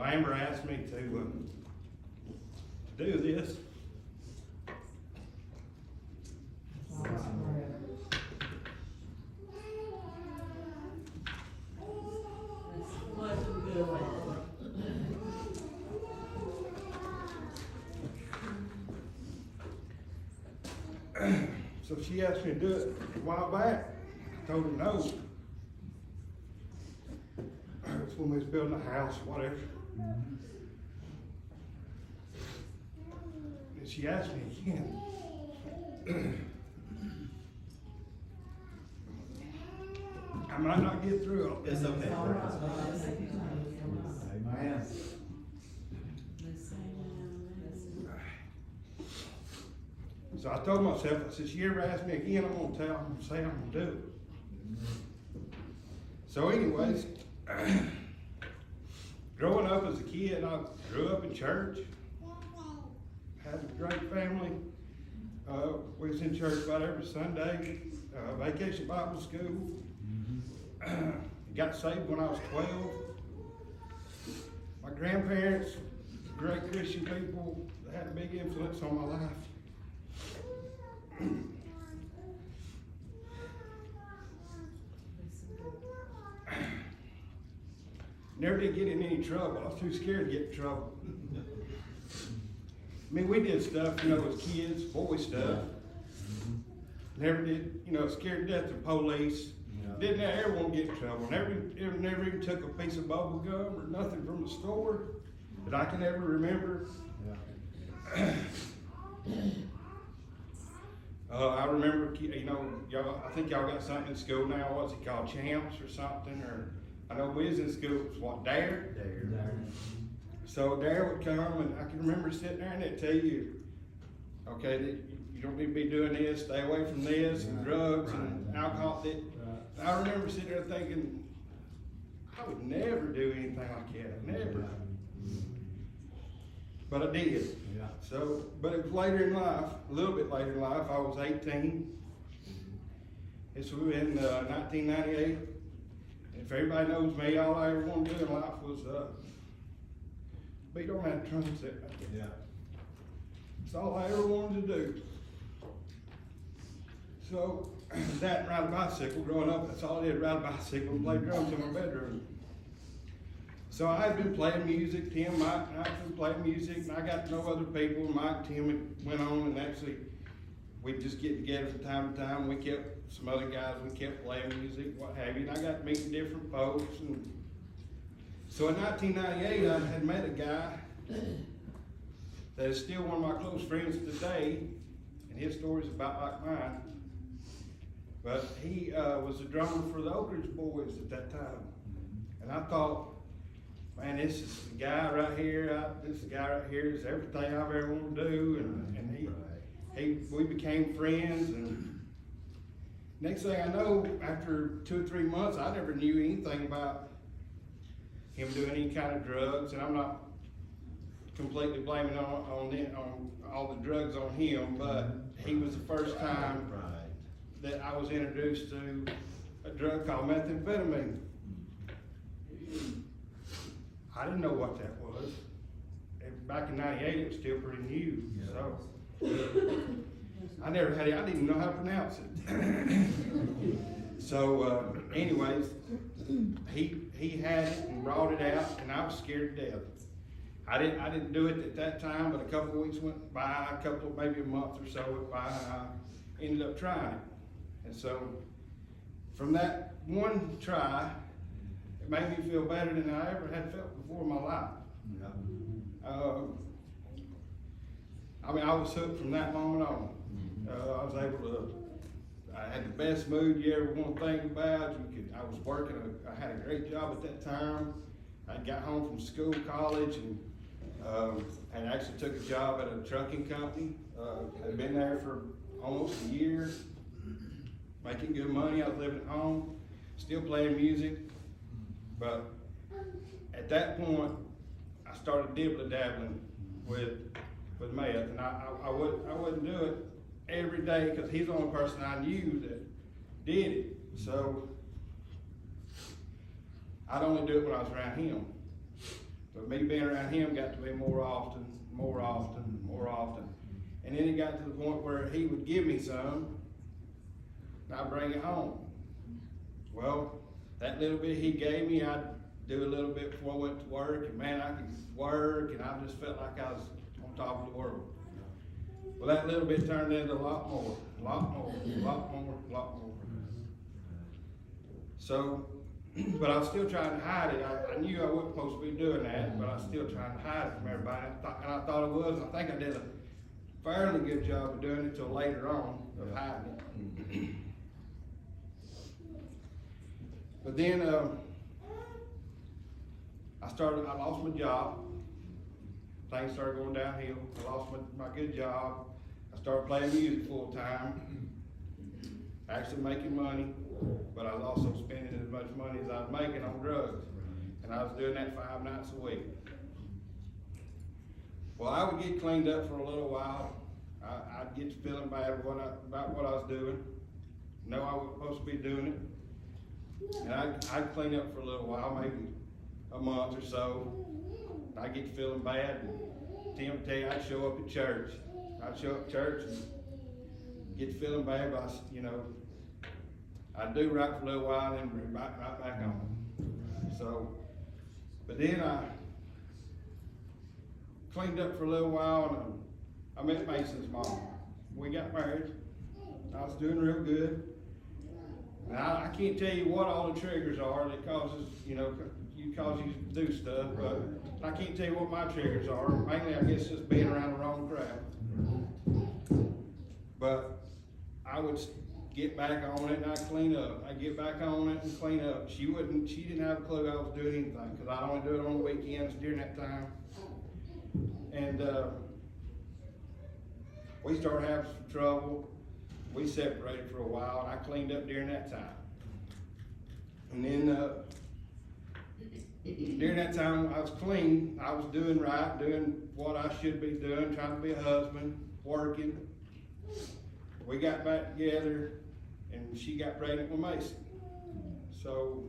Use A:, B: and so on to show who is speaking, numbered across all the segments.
A: So Amber asked me to do this. So she asked me to do it a while back. I told her no. It's when we was building a house, whatever. And she asked me again. I might not get through all this.
B: It's okay. Amen.
A: So I told myself, I said, she ever ask me again, I'm gonna tell her, say I'm gonna do it. So anyways, growing up as a kid, I grew up in church, had a great family. We was in church about every Sunday, vacation Bible school. Got saved when I was 12. My grandparents, great Christian people, they had a big influence on my life. Never did get in any trouble. I was too scared to get in trouble. I mean, we did stuff, as kids, boy stuff. Never did, scared to death of police. Didn't ever want to get in trouble. Never even took a piece of bubble gum or nothing from the store that I can ever remember. I remember, y'all, I think y'all got something in school now. What's it called, Champs or something? Or I know we was in school. It was what, Dare?
B: Dare.
A: So Dare would come, and I can remember sitting there and they'd tell you, okay, that you don't need to be doing this. Stay away from this and drugs and alcohol. I remember sitting there thinking, I would never do anything like that. Never. But I did.
B: Yeah.
A: So, but it was later in life, a little bit later in life. I was 18. This was in 1998. If everybody knows me, all I ever wanted to do in life was beat on that drum set right there.
B: Yeah.
A: That's all I ever wanted to do. So, that and ride a bicycle. Growing up, that's all I did, ride a bicycle and play drums in my bedroom. So I had been playing music. Tim, Mike, and I had been playing music, and I got to know other people. Mike, Tim went on, and actually, we'd just get together from time to time. We kept, some other guys, we kept playing music, what have you, and I got to meet different folks. And so in 1998, I had met a guy that is still one of my close friends today, and his story's about like mine. But he was the drummer for the Oak Ridge Boys at that time. And I thought, man, this is the guy right here. This guy right here is everything I've ever wanted to do. And we became friends. And next thing I know, after 2 or 3 months, I never knew anything about him doing any kind of drugs. And I'm not completely blaming on all the drugs on him, but he was the first time that I was introduced to a drug called methamphetamine. I didn't know what that was. Back in 98, it was still pretty new. So I never had it, I didn't even know how to pronounce it. So anyways, he had it and brought it out, and I was scared to death. I didn't do it at that time, but a couple of weeks went by, maybe a month or so went by, and I ended up trying it. And so, from that one try, it made me feel better than I ever had felt before in my life. I was hooked from that moment on. I was able to, I had the best mood you ever want to think about. I was working, I had a great job at that time. I got home from school, college, and actually took a job at a trucking company. I'd been there for almost a year. Making good money, I was living at home, still playing music, but at that point, I started dabbling with meth, and I wouldn't do it every day because he's the only person I knew that did it. So I'd only do it when I was around him. But me being around him got to be more often. And then it got to the point where he would give me some, and I'd bring it home. Well, that little bit he gave me, I'd do a little bit before I went to work, and man, I could work, and I just felt like I was on top of the world. Well, that little bit turned into a lot more. So, but I was still trying to hide it. I knew I wasn't supposed to be doing that, but I was still trying to hide it from everybody. And I thought I was. I think I did a fairly good job of doing it till later on, of hiding it. But then I lost my job. Things started going downhill. I lost my good job. I started playing music full time, actually making money, but I was also spending as much money as I was making on drugs. And I was doing that 5 nights a week. Well, I would get cleaned up for a little while. I'd get to feeling bad about what I was doing. Know I wasn't supposed to be doing it. And I'd clean up for a little while, maybe a month or so. I'd get to feeling bad. And Tim would tell you, I'd show up at church. I'd show up at church and get to feeling bad, but I'd do right for a little while and then right back on. So, but then I cleaned up for a little while, and I met Mason's mom. We got married. I was doing real good. Now, I can't tell you what all the triggers are that causes you to do stuff, but I can't tell you what my triggers are. Mainly, I guess, just being around the wrong crowd. But I would get back on it and I'd clean up. I'd get back on it and clean up. She didn't have a clue I was doing anything, because I'd only do it on the weekends during that time. And we started having some trouble. We separated for a while, and I cleaned up during that time. And then during that time I was clean, I was doing right, doing what I should be doing, trying to be a husband, working. We got back together, and she got pregnant with Mason. So,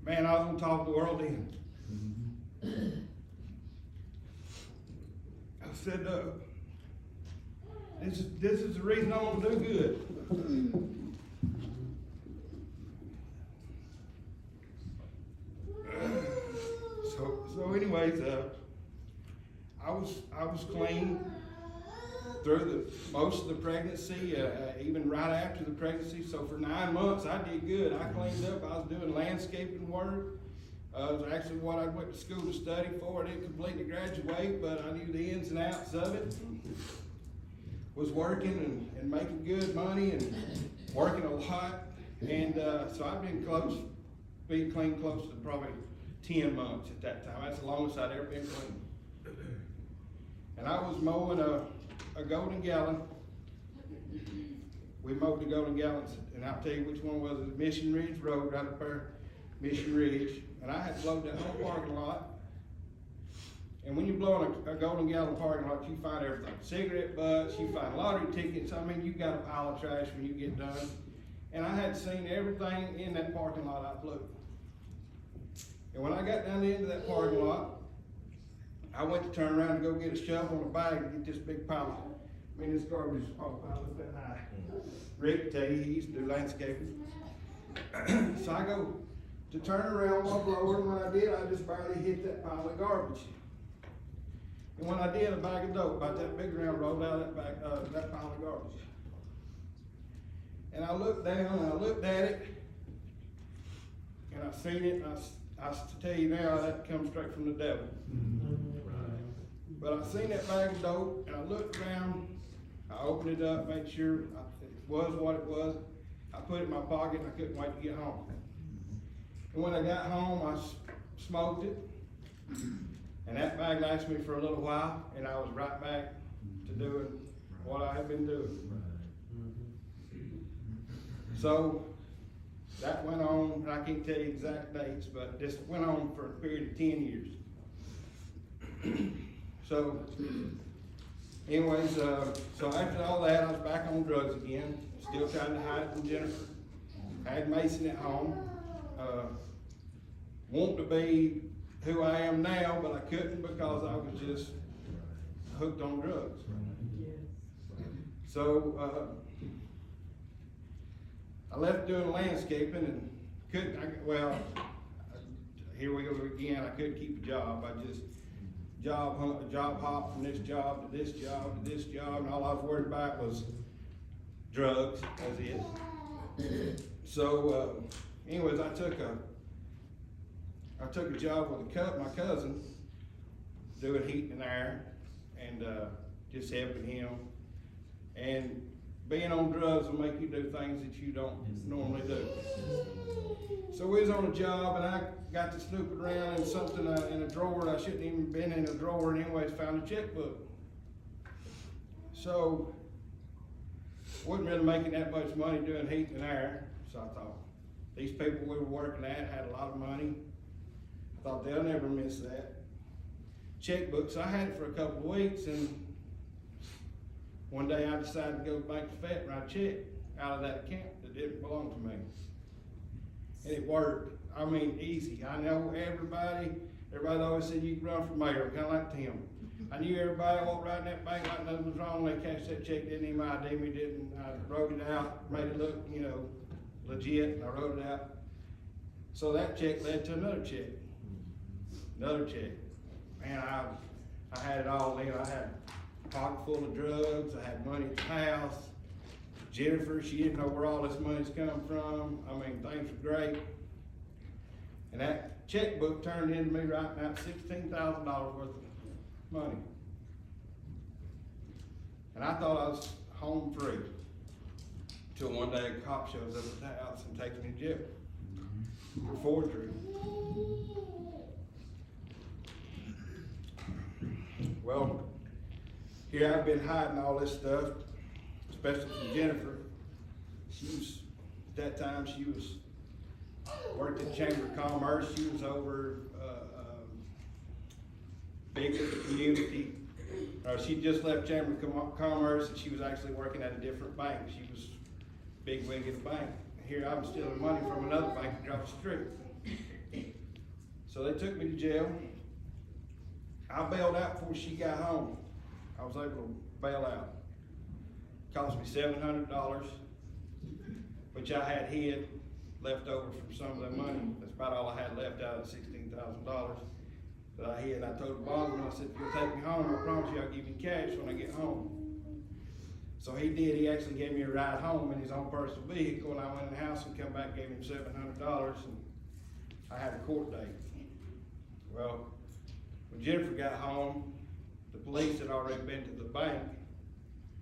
A: man, I was on top of the world then. I said, this is the reason I want to do good. So anyways, I was clean through most of the pregnancy, even right after the pregnancy. So for 9 months, I did good. I cleaned up. I was doing landscaping work. It was actually what I went to school to study for. I didn't completely graduate, but I knew the ins and outs of it. Was working and making good money and working a lot. And so I've been clean close to probably 10 months at that time. That's the longest I'd ever been clean. And I was mowing a Golden Gallon. We mowed the Golden Gallons, and I'll tell you which one was it. Mission Ridge Road, right up there, Mission Ridge. And I had blowed that whole parking lot. And when you blow in a Golden Gallon parking lot, you find everything. Cigarette butts, you find lottery tickets. I mean, you got a pile of trash when you get done. And I had seen everything in that parking lot I blew. And when I got down the end of that parking lot, I went to turn around and go get a shovel and a bag and get this big pile. This garbage is all piled up that high. Rick, tell you, he used to do landscaping. So I go to turn around my blower, and when I did, I just barely hit that pile of garbage. And when I did, a bag of dope, about that big round, rolled out of that pile of garbage. And I looked down and I looked at it, and I seen it, and I tell you now, that comes straight from the devil. But I seen that bag of dope, and I looked around, I opened it up, made sure it was what it was. I put it in my pocket, and I couldn't wait to get home. And when I got home, I smoked it. And that bag lasted me for a little while, and I was right back to doing what I had been doing. So that went on, and I can't tell you exact dates, but this went on for a period of 10 years. So anyways, so after all that, I was back on drugs again, still trying to hide from Jennifer. I had Mason at home, wanting to be who I am now, but I couldn't because I was just hooked on drugs. So, I left doing landscaping and couldn't, here we go again, I couldn't keep a job. I just job hop from this job to this job to this job, and all I was worried about was drugs, that's it. So, anyways, I took a job with my cousin, doing heat and air, and just helping him. And being on drugs will make you do things that you don't normally do. So we was on a job, and I got to snooping around in something in a drawer. I shouldn't even been in a drawer, and anyways found a checkbook. So wasn't really making that much money doing heat and air. So I thought, these people we were working at had a lot of money. I thought they'll never miss that checkbook. So I had it for a couple of weeks, and one day I decided to go to Bank of Fat and write a check out of that account that didn't belong to me. And it worked. I mean, easy. I know everybody always said you can run for mayor, kind of like Tim. I knew everybody walked right in that bank like nothing was wrong. They cashed that check, didn't even ID me, didn't. I wrote it out, made it look, legit, and I wrote it out. So that check led to another check. Man, I had it all in. I had a pocket full of drugs. I had money at the house. Jennifer, she didn't know where all this money's come from. I mean, things were great. And that checkbook turned into me writing out $16,000 worth of money. And I thought I was home free. Till one day a cop shows up at the house and takes me to jail for forgery. Well, here I've been hiding all this stuff, especially from Jennifer. At that time, she was worked at the Chamber of Commerce. She was over big with the community. She just left Chamber of Commerce, and she was actually working at a different bank. She was big wig at the bank. Here I was stealing money from another bank across the street. So they took me to jail. I bailed out before she got home. I was able to bail out. Cost me $700, which I had hid left over from some of that money. That's about all I had left out of the $16,000 that I hid. And I told the bondsman, I said, if you'll take me home, I promise you I'll give you cash when I get home. So he did. He actually gave me a ride home in his own personal vehicle, and I went in the house and come back, gave him $700, and I had a court date. Well, when Jennifer got home, the police had already been to the bank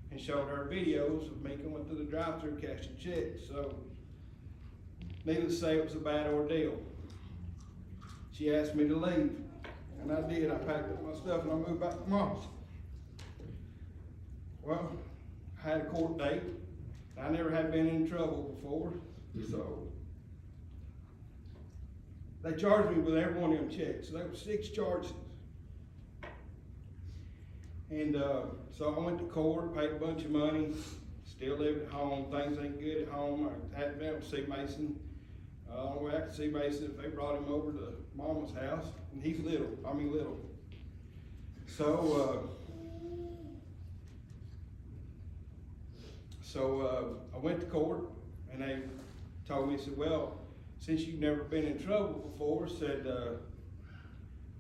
A: and showed her videos of me going through the drive-thru cashing checks. So, needless to say, it was a bad ordeal. She asked me to leave, and I did. I packed up my stuff and I moved back to Mom's. Well, I had a court date. I never had been in trouble before, so they charged me with every one of them checks. So there were 6 charges. And so I went to court, paid a bunch of money, still living at home. Things ain't good at home. I hadn't been able to see Mason. The only way I could see Mason if they brought him over to Mama's house. And he's little. So I went to court, and they told me, said, well, since you've never been in trouble before, said,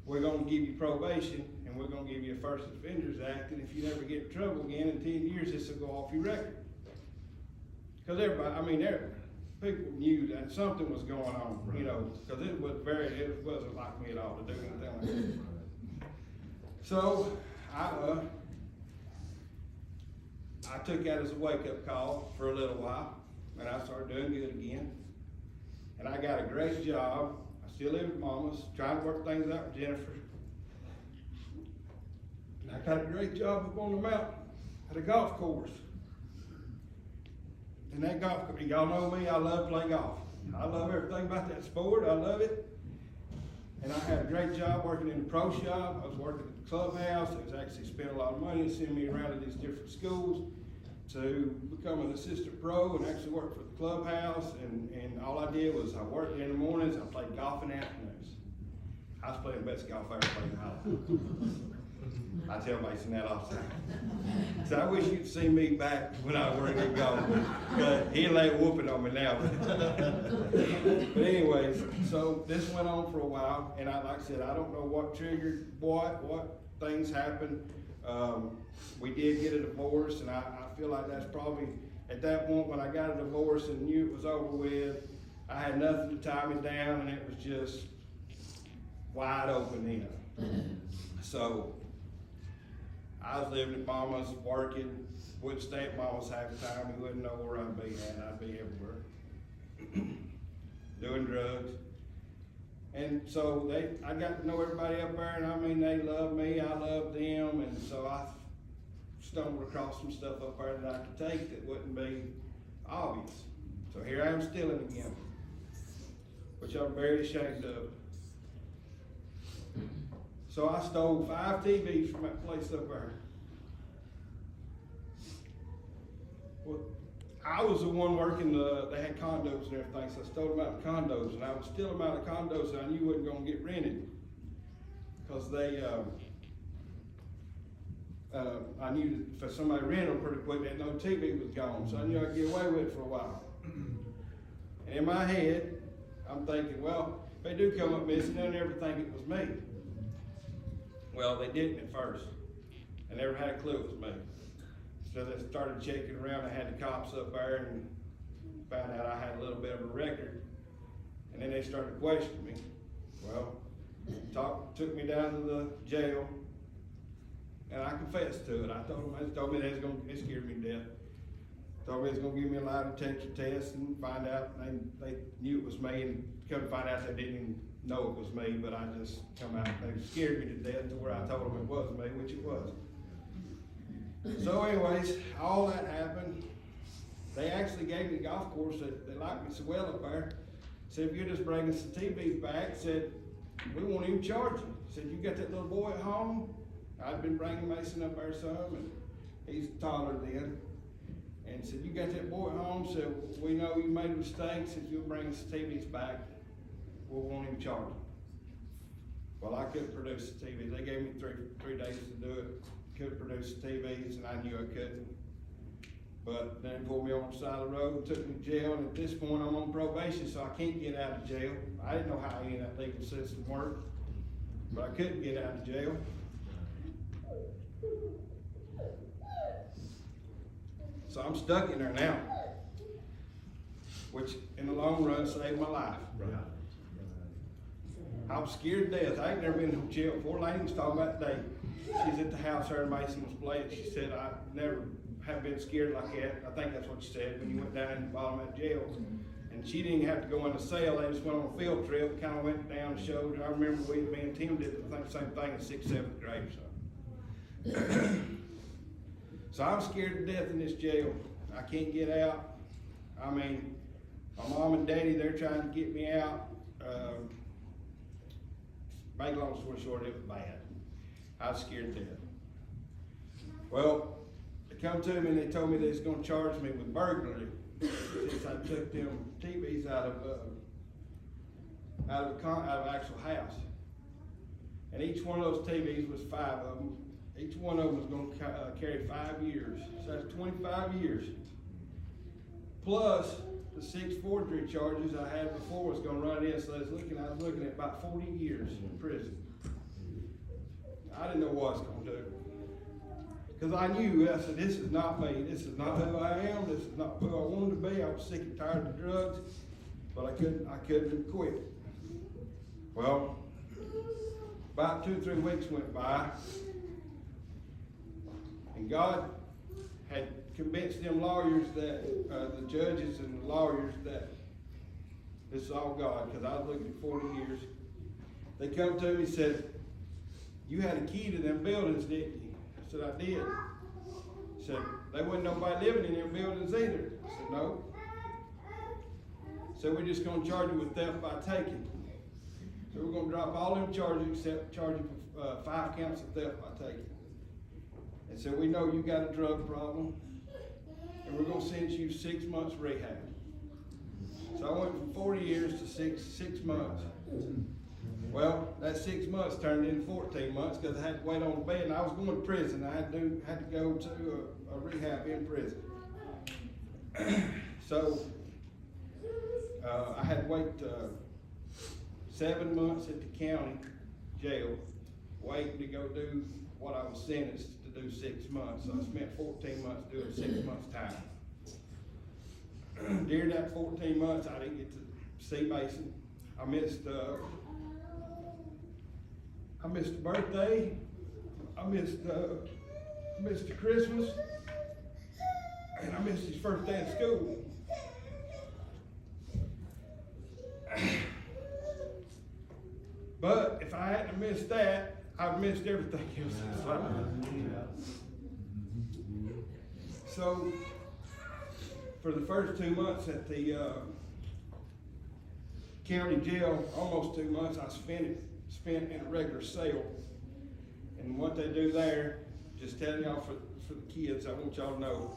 A: we're gonna give you probation, and we're gonna give you a First Offenders Act, and if you never get in trouble again in 10 years, this will go off your record. Because people knew that something was going on, because it wasn't like me at all to do anything like that. So I took that as a wake-up call for a little while, and I started doing good again. And I got a great job. I still live at Mama's, trying to work things out with Jennifer. And I got a great job up on the mountain at a golf course. And that golf course, y'all know me, I love playing golf. I love everything about that sport, I love it. And I had a great job working in the pro shop. I was working at the clubhouse. They was actually spending a lot of money and sending me around to these different schools to become an assistant pro and actually work for the clubhouse. And all I did was I worked in the mornings, I played golf in the afternoons. I was playing the best golf I ever played in my life. I tell Mason that all the time. So I wish you'd see me back when I was working at golf, but he'll lay whooping on me now. But anyways, so this went on for a while, and like I said, I don't know what triggered what things happened. We did get a divorce, and I feel like that's probably, at that point when I got a divorce and knew it was over with, I had nothing to tie me down, and it was just wide open then. So I was living at Mama's, working, wouldn't stay at Mama's half the time. He wouldn't know where I'd be at. I'd be everywhere, doing drugs. And so I got to know everybody up there, and I mean, they loved me, I loved them, and so I stumbled across some stuff up there that I could take that wouldn't be obvious. So here I am stealing again, which I'm very ashamed of. So I stole 5 TVs from that place up there. Well, I was the one working they had condos and everything, so I stole them out of condos, and I would steal them out of condos that I knew wasn't gonna get rented. Because I knew that if somebody rented them pretty quick, that no TV was gone, so I knew I'd get away with it for a while. And in my head, I'm thinking, well, if they do come up missing, they'll never think it was me. Well, they didn't at first. I never had a clue it was me. So they started checking around. I had the cops up there and found out I had a little bit of a record. And then they started questioning me. Well, took me down to the jail, and I confessed to it. They told me they was gonna, it scared me to death. Told me they was gonna give me a lie detector test and find out, and they knew it was me, and come to find out they didn't even know it was me, but I just come out, they scared me to death to where I told them it was me, which it was. So anyways, all that happened. They actually gave me the golf course, they liked me so well up there. Said, if you just bring us the TVs back, said, we won't even charge you. Said, you got that little boy at home? I'd been bringing Mason up there some, and he's taller then. And said, you got that boy at home? Said, we know you made a mistake. Said, you'll bring us the TVs back. We won't even charge you. Well, I couldn't produce the TVs. They gave me three days to do it. Couldn't produce the TVs, and I knew I couldn't. But then they pulled me on the side of the road and took me to jail, and at this point I'm on probation, so I can't get out of jail. I didn't know how any of that legal system worked, but I couldn't get out of jail. So I'm stuck in there now, which in the long run saved my life.
B: Right.
A: I was scared to death. I ain't never been in jail before. Lady was talking about that day. She's at the house, her and Mason was playing. She said, I never have been scared like that. I think that's what she said when you went down in the bottom of that jail. And she didn't have to go in the cell. They just went on a field trip, kind of went down and showed. I remember me and Tim did the same thing in 6th, 7th grade. So I'm scared to death in this jail. I can't get out. I mean, my mom and daddy, they're trying to get me out. Make a long story short, it was bad. I was scared to death. Well, they come to me and they told me they was gonna charge me with burglary since I took them TVs out of an actual house. And each one of those TVs was 5 of them. Each one of them was gonna carry 5 years. So that's 25 years. Plus, the 6 forgery charges I had before was gonna run in, so I was looking at about 40 years in prison. I didn't know what I was gonna do. Because I knew, I said, this is not me, this is not who I am, this is not who I wanted to be. I was sick and tired of the drugs, but I couldn't quit. Well, about 2 or 3 weeks went by, and God had convinced them lawyers that, the judges and the lawyers, that this is all God, because I was looking at 40 years. They come to me and said, you had a key to them buildings, didn't you? I said, I did. Said, there wasn't nobody living in them buildings either. I said, no. So we're just gonna charge you with theft by taking. So we're gonna drop all them charges except charge you for 5 counts of theft by taking. And so we know you got a drug problem, and we're gonna send you 6 months rehab. So I went from 40 years to six months. Well, that 6 months turned into 14 months because I had to wait on the bed, and I was going to prison. I had to go to a rehab in prison. So I had to wait 7 months at the county jail, waiting to go do what I was sentenced to do 6 months. So I spent 14 months doing 6 months time. During that 14 months, I didn't get to see Mason. I missed the birthday. I missed the Christmas, and I missed his first day of school. But if I hadn't missed that, I've missed everything else in his life. So, for the first 2 months at the county jail, almost 2 months, I spent in a regular cell. And what they do there, just telling y'all for the kids, I want y'all to know.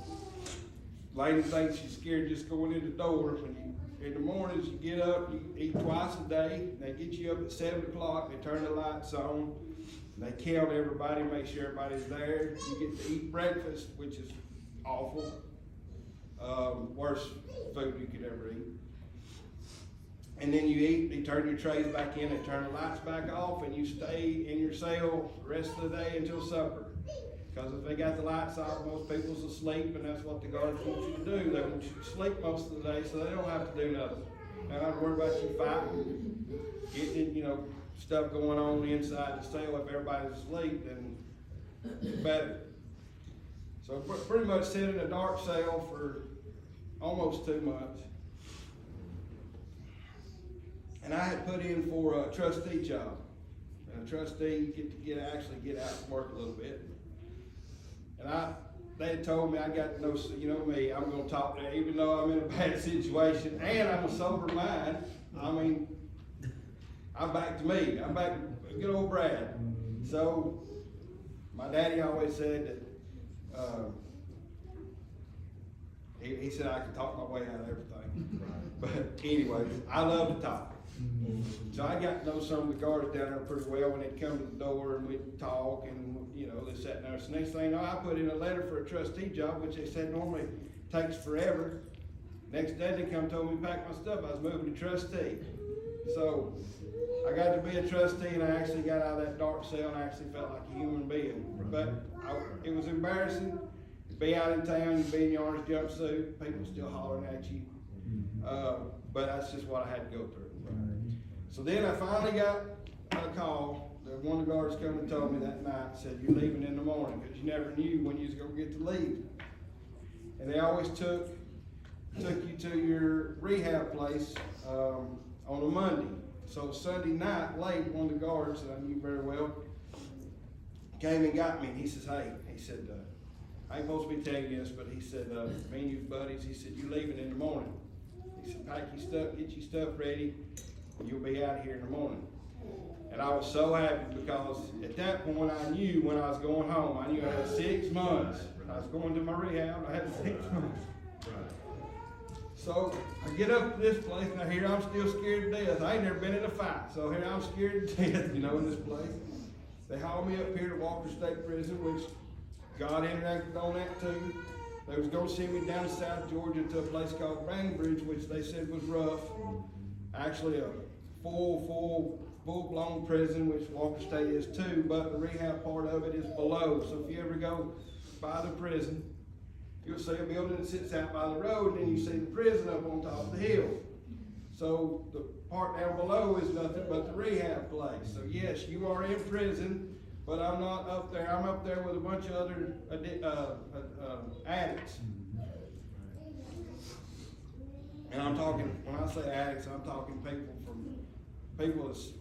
A: Lady thinks she's scared just going in the door. When you, in the mornings, you get up, you eat twice a day. They get you up at 7 o'clock, they turn the lights on, they count everybody, make sure everybody's there. You get to eat breakfast, which is awful. Worst food you could ever eat. And then you eat, they turn your trays back in, they turn the lights back off, and you stay in your cell the rest of the day until supper. Because if they got the lights off, most people's asleep, and that's what the guards want you to do. They want you to sleep most of the day, so they don't have to do nothing. They don't have to worry about you fighting, getting, stuff going on inside the cell. If everybody's asleep, then it's better. So pretty much sit in a dark cell for almost 2 months. And I had put in for a trustee job. And a trustee, you get to actually get out and work a little bit. And they had told me I got to know, me, I'm gonna talk to, even though I'm in a bad situation and I'm a sober mind. I mean, I'm back to me. I'm back to good old Brad. So my daddy always said that he said I could talk my way out of everything. But anyways, I love to talk. So I got to know some of the guards down there pretty well when they'd come to the door and we'd talk and, they sat there. So next thing you know, I put in a letter for a trustee job, which they said normally takes forever. Next day they come told me to pack my stuff. I was moving to trustee. So I got to be a trustee and I actually got out of that dark cell and I actually felt like a human being. But it was embarrassing to be out in town, you be in your orange jumpsuit, people still hollering at you. But that's just what I had to go through. So then I finally got a call. One of the guards come and told me that night, said, you're leaving in the morning, because you never knew when you was going to get to leave. And they always took you to your rehab place on a Monday. So Sunday night, late, one of the guards that I knew very well came and got me, and he says, hey, he said, I ain't supposed to be telling you this, but he said, me and you buddies, he said, you're leaving in the morning. He said, pack your stuff, get your stuff ready, and you'll be out here in the morning. And I was so happy because at that point I knew when I was going home, I knew I had 6 months. I was going to my rehab, I had 6 months. So I get up to this place, and here I'm still scared to death. I ain't never been in a fight, so here I'm scared to death, in this place. They hauled me up here to Walker State Prison, which God interacted on that too. They was going to send me down to South Georgia to a place called Bainbridge, which they said was rough. Actually a full-blown prison, which Walker State is too, but the rehab part of it is below. So if you ever go by the prison, you'll see a building that sits out by the road, and then you see the prison up on top of the hill. So the part down below is nothing but the rehab place. So yes, you are in prison, but I'm not up there. I'm up there with a bunch of other addicts. And I'm talking, when I say addicts, I'm talking people that's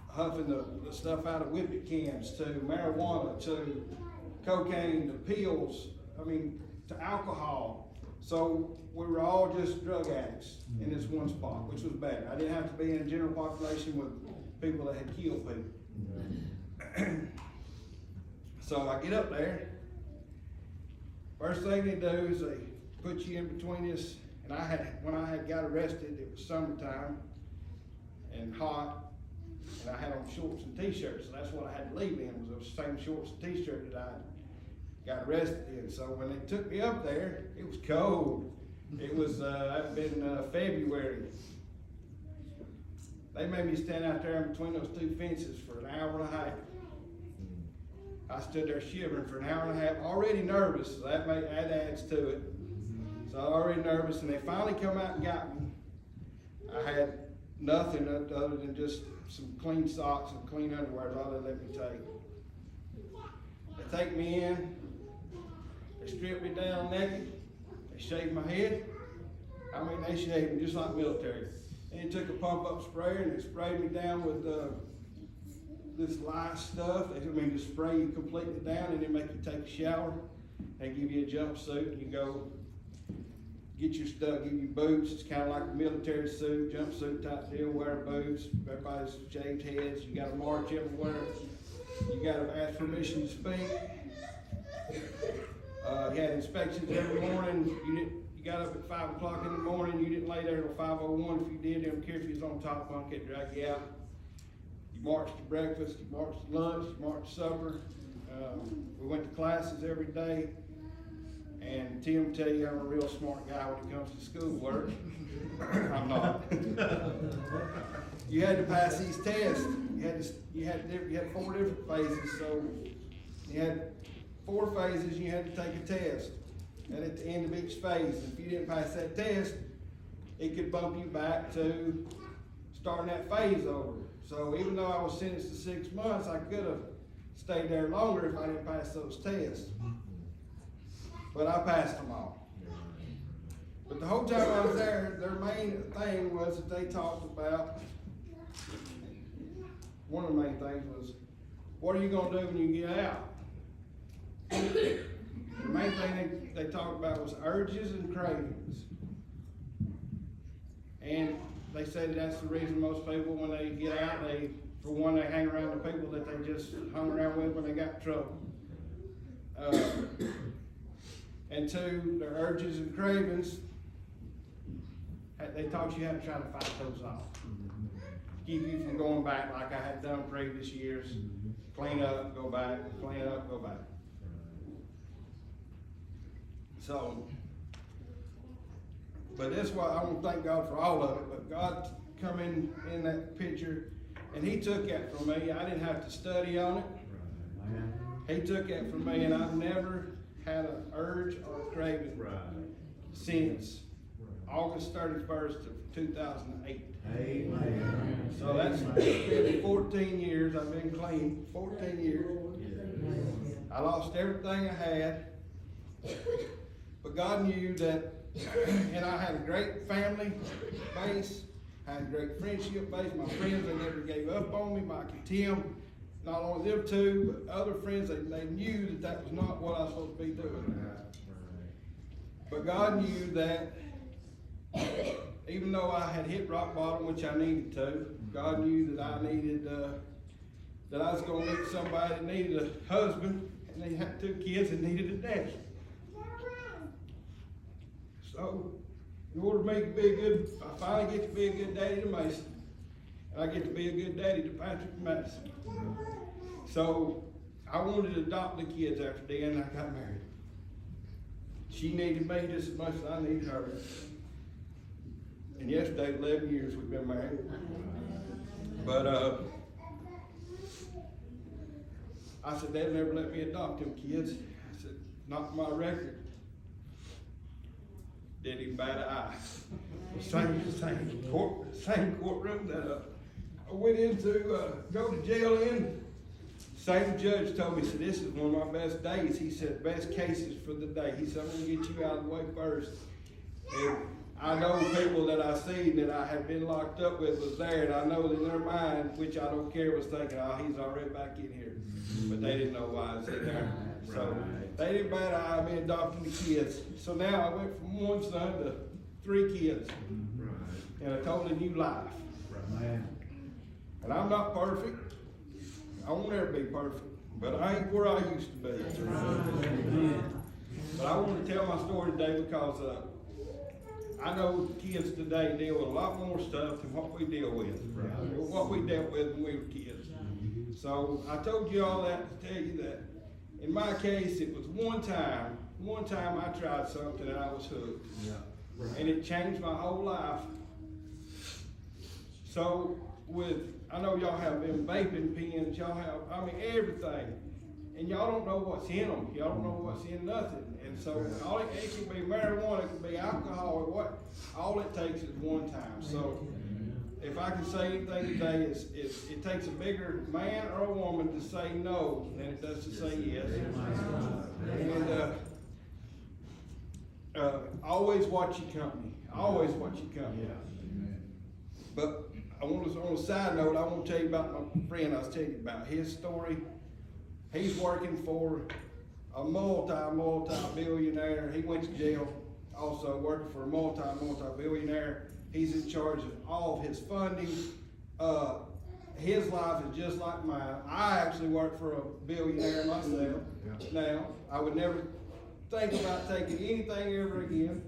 A: huffing the stuff out of whippet cans, to marijuana, to cocaine, to pills, to alcohol. So we were all just drug addicts in this one spot, which was bad. I didn't have to be in a general population with people that had killed people. So I get up there. First thing they do is they put you in between this, and when I had got arrested, it was summertime, and hot, and I had on shorts and t-shirts, so that's what I had to leave in, was those same shorts and t-shirt that I got arrested in. So when they took me up there, it was cold. It was, I'd been February. They made me stand out there in between those two fences for an hour and a half. I stood there shivering for an hour and a half, already nervous, so that adds to it. So I was already nervous, and they finally come out and got me. I had nothing other than just some clean socks and clean underwear, is all they let me take. They take me in, they strip me down naked, they shave my head. I mean, they shaved me just like military. And they took a pump-up sprayer and they sprayed me down with this lye stuff. They just spray you completely down and then make you take a shower. They give you a jumpsuit and you go get your stuff, give you boots. It's kind of like a military suit, jumpsuit type deal, wear boots. Everybody's shaved heads. You got to march everywhere. You got to ask permission to speak. You had inspections every morning. You got up at 5 o'clock in the morning. You didn't lay there till 5:01. If you did, they don't care if you was on top bunk, they'd drag you out. You marched to breakfast, you marched to lunch, you marched to supper. We went to classes every day. And Tim tell you I'm a real smart guy when it comes to schoolwork. I'm not. You had to pass these tests. You had 4 different phases. So you had 4 phases. You had to take a test. And at the end of each phase, if you didn't pass that test, it could bump you back to starting that phase over. So even though I was sentenced to 6 months, I could have stayed there longer if I didn't pass those tests. But I passed them all. But the whole time I was there, their main thing was that they talked about, one of the main things was, what are you going to do when you get out? The main thing they talked about was urges and cravings. And they said that's the reason most people, when they get out, for one, they hang around the people that they just hung around with when they got in trouble. And 2, their urges and cravings, they taught you how to try to fight those off. Keep you from going back like I had done previous years. Clean up, go back, clean up, go back. So, but that's why I want to thank God for all of it. But God come in that picture, and He took that from me. I didn't have to study on it. He took that from me, and I've never had an urge or a craving since August 31st of 2008. Amen. So that's been 14 years. I've been clean 14 years. I lost everything I had, but God knew that, and I had a great family base. I had a great friendship base. My friends, they never gave up on me. Mike and Tim, not only them 2, but other friends, they knew that was not what I was supposed to be doing. But God knew that even though I had hit rock bottom, which I needed to, God knew that I needed, that I was going to meet somebody that needed a husband, and they had 2 kids and needed a daddy. So, in order for me to be I finally get to be a good daddy to Mason, and I get to be a good daddy to Patrick and Madison. So, I wanted to adopt the kids after Dan and I got married. She needed me just as much as I needed her. And yesterday, 11 years we've been married. But I said, they'll never let me adopt them kids. I said, not my record. Didn't even bat an eye. Same courtroom that I went in to go to jail in. Same judge told me, he said, this is one of my best days. He said, best cases for the day. He said, I'm going to get you out of the way first. And I know people that I seen that I had been locked up with was there, and I know that in their mind, which I don't care, was thinking, oh, he's already back in here. But they didn't know why I was in there. So they didn't bat an eye at me adopting the kids. So now I went from 1 son to 3 kids in a totally new life. And I'm not perfect. I won't ever be perfect, but I ain't where I used to be. But I want to tell my story today because I know kids today deal with a lot more stuff than what we deal with, or what we dealt with when we were kids. So I told you all that to tell you that in my case, it was one time I tried something and I was hooked. And it changed my whole life. So I know y'all have them vaping pens, y'all have, I mean, everything. And y'all don't know what's in them. Y'all don't know what's in nothing. And so it can be marijuana, it can be alcohol, or what. All it takes is one time. So if I can say anything today, it takes a bigger man or a woman to say no than it does to say yes. And always watch your company. Always watch your company. But on a side note, I want to tell you about my friend I was telling you about. His story. He's working for a multi-billionaire. He went to jail, also working for a multi-billionaire. He's in charge of all of his funding. His life is just like mine. I actually work for a billionaire myself. Now, I would never think about taking anything ever again.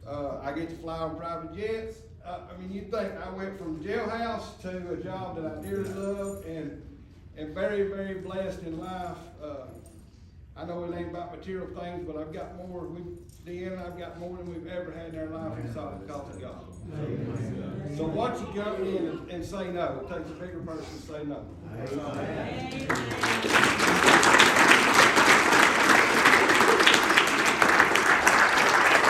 A: I get to fly on private jets. I mean, you think I went from jailhouse to a job that I dearly love and very, very blessed in life. I know it ain't about material things, but I've got more. I've got more than we've ever had in our life, and it's all because of God. So watch your company and say no. It takes a bigger person to say no. Amen.